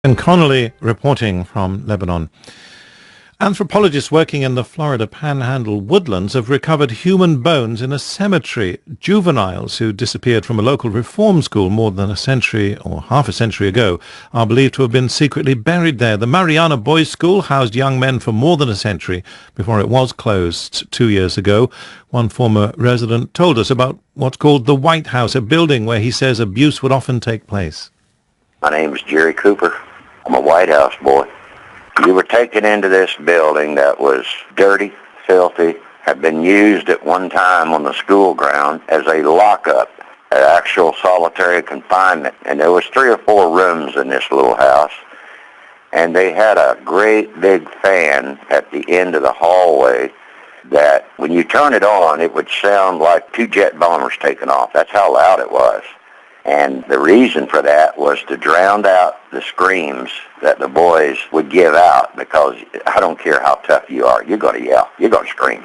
And Connolly reporting from Lebanon. Anthropologists working in the Florida Panhandle woodlands have recovered human bones in a cemetery. Juveniles who disappeared from a local reform school more than a century or half a century ago are believed to have been secretly buried there. The Mariana Boys School housed young men for more than a century before it was closed 2 years ago. One former resident told us about what's called the White House, a building where he says abuse would often take place. My name is Jerry Cooper. I'm a White House boy. You were taken into this building that was dirty, filthy, had been used at one time on the school ground as a lockup, an actual solitary confinement. And there was 3 or 4 rooms in this little house. And they had a great big fan at the end of the hallway that when you turn it on, it would sound like 2 jet bombers taking off. That's how loud it was. And the reason for that was to drown out the screams that the boys would give out, because I don't care how tough you are, you're going to yell, you're going to scream.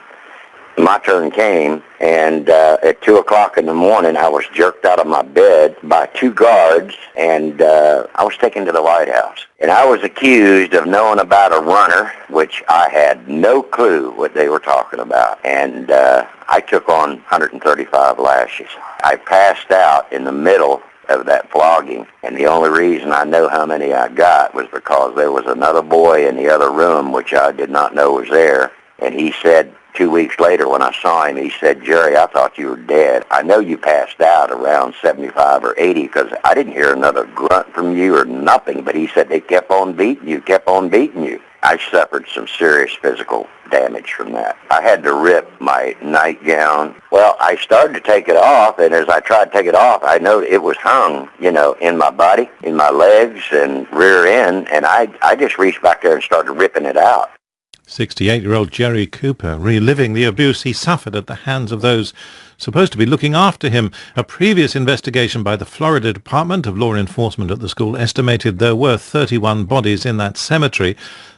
My turn came, and at 2 o'clock in the morning, I was jerked out of my bed by 2 guards, and I was taken to the White House. And I was accused of knowing about a runner, which I had no clue what they were talking about. And I took on 135 lashes. I passed out in the middle of that flogging, and the only reason I know how many I got was because there was another boy in the other room, which I did not know was there, and he said 2 weeks later when I saw him, he said, "Jerry, I thought you were dead. I know you passed out around 75 or 80 because I didn't hear another grunt from you or nothing," but he said they kept on beating you, kept on beating you. I suffered some serious physical damage from that. I had to rip my nightgown. Well, I started to take it off, and as I tried to take it off, I know it was hung, in my body, in my legs and rear end, and I just reached back there and started ripping it out. 68-year-old Jerry Cooper reliving the abuse he suffered at the hands of those supposed to be looking after him. A previous investigation by the Florida Department of Law Enforcement at the school estimated there were 31 bodies in that cemetery.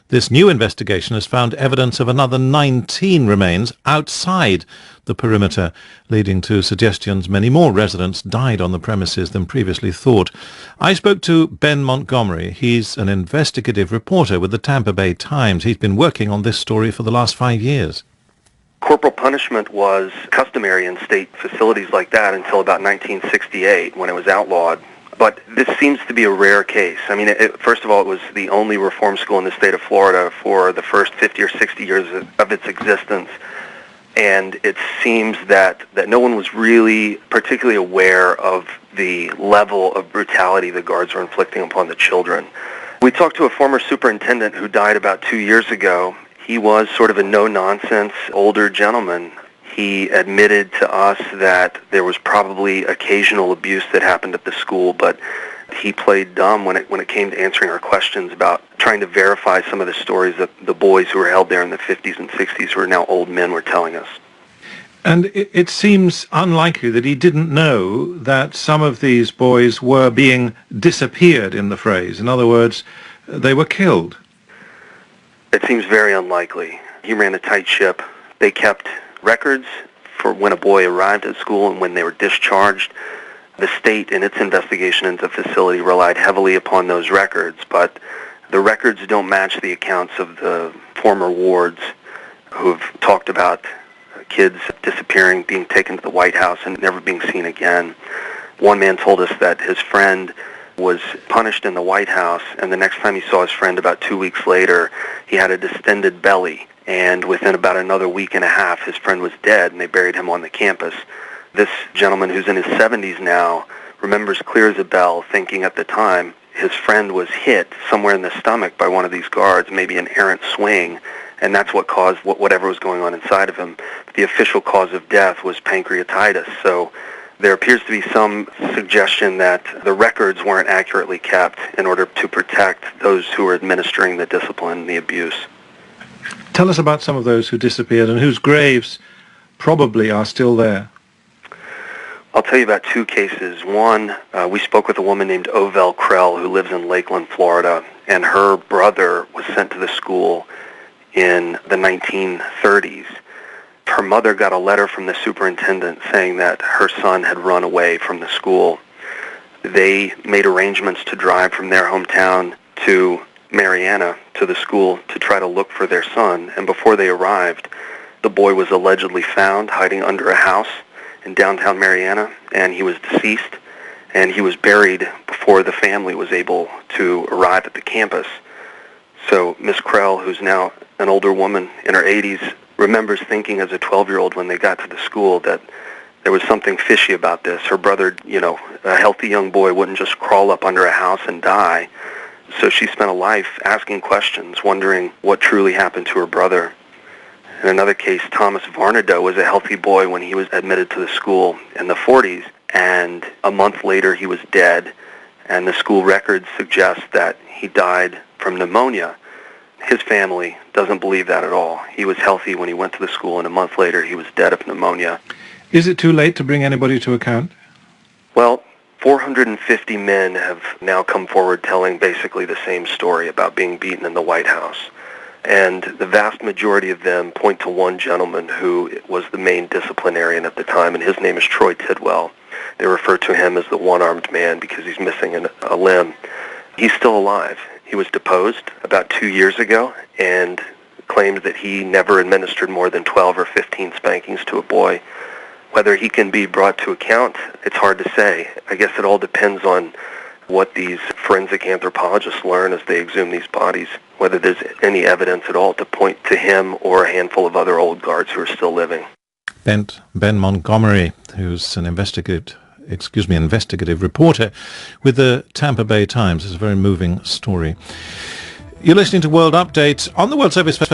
This new investigation has found evidence of another 19 remains outside the perimeter, leading to suggestions many more residents died on the premises than previously thought. I spoke to Ben Montgomery. He's an investigative reporter with the Tampa Bay Times. He's been working on this story for the last 5 years. Corporal punishment was customary in state facilities like that until about 1968 when it was outlawed. But this seems to be a rare case. I mean, first of all, it was the only reform school in the state of Florida for the first 50 or 60 years of its existence. And it seems that no one was really particularly aware of the level of brutality the guards were inflicting upon the children. We talked to a former superintendent who died about 2 years ago. He was sort of a no-nonsense older gentleman. He admitted to us that there was probably occasional abuse that happened at the school, but he played dumb when it came to answering our questions about trying to verify some of the stories that the boys who were held there in the 50s and 60s, who are now old men, were telling us. And it seems unlikely that he didn't know that some of these boys were being disappeared, in the phrase. In other words, they were killed. It seems very unlikely. He ran a tight ship. They kept records for when a boy arrived at school and when they were discharged. The state, in its investigation into the facility, relied heavily upon those records, but the records don't match the accounts of the former wards who've talked about kids disappearing, being taken to the White House, and never being seen again. One man told us that his friend was punished in the White House, and the next time he saw his friend about 2 weeks later, he had a distended belly. And within about another week and a half, his friend was dead, and they buried him on the campus. This gentleman, who's in his 70s now, remembers clear as a bell, thinking at the time his friend was hit somewhere in the stomach by one of these guards, maybe an errant swing, and that's what caused whatever was going on inside of him. The official cause of death was pancreatitis, so there appears to be some suggestion that the records weren't accurately kept in order to protect those who were administering the discipline and the abuse. Tell us about some of those who disappeared and whose graves probably are still there. I'll tell you about 2 cases. One, we spoke with a woman named Ovell Krell who lives in Lakeland, Florida, and her brother was sent to the school in the 1930s. Her mother got a letter from the superintendent saying that her son had run away from the school. They made arrangements to drive from their hometown to Mariana, to the school, to try to look for their son. And before they arrived, the boy was allegedly found hiding under a house in downtown Mariana, and he was deceased, and he was buried before the family was able to arrive at the campus. So Miss Krell, who's now an older woman in her 80s, remembers thinking as a 12-year-old when they got to the school that there was something fishy about this. Her brother, a healthy young boy wouldn't just crawl up under a house and die. So she spent a life asking questions, wondering what truly happened to her brother. In another case, Thomas Varnado was a healthy boy when he was admitted to the school in the 40s, and a month later he was dead, and the school records suggest that he died from pneumonia. His family doesn't believe that at all. He was healthy when he went to the school, and a month later he was dead of pneumonia. Is it too late to bring anybody to account? Well, 450 men have now come forward telling basically the same story about being beaten in the White House. And the vast majority of them point to one gentleman who was the main disciplinarian at the time, and his name is Troy Tidwell. They refer to him as the one-armed man because he's missing a limb. He's still alive. He was deposed about 2 years ago and claims that he never administered more than 12 or 15 spankings to a boy. Whether he can be brought to account, it's hard to say. I guess it all depends on what these forensic anthropologists learn as they exhume these bodies, whether there's any evidence at all to point to him or a handful of other old guards who are still living. Ben Montgomery, who's an investigative reporter with the Tampa Bay Times. It's a very moving story. You're listening to World Update on the World Service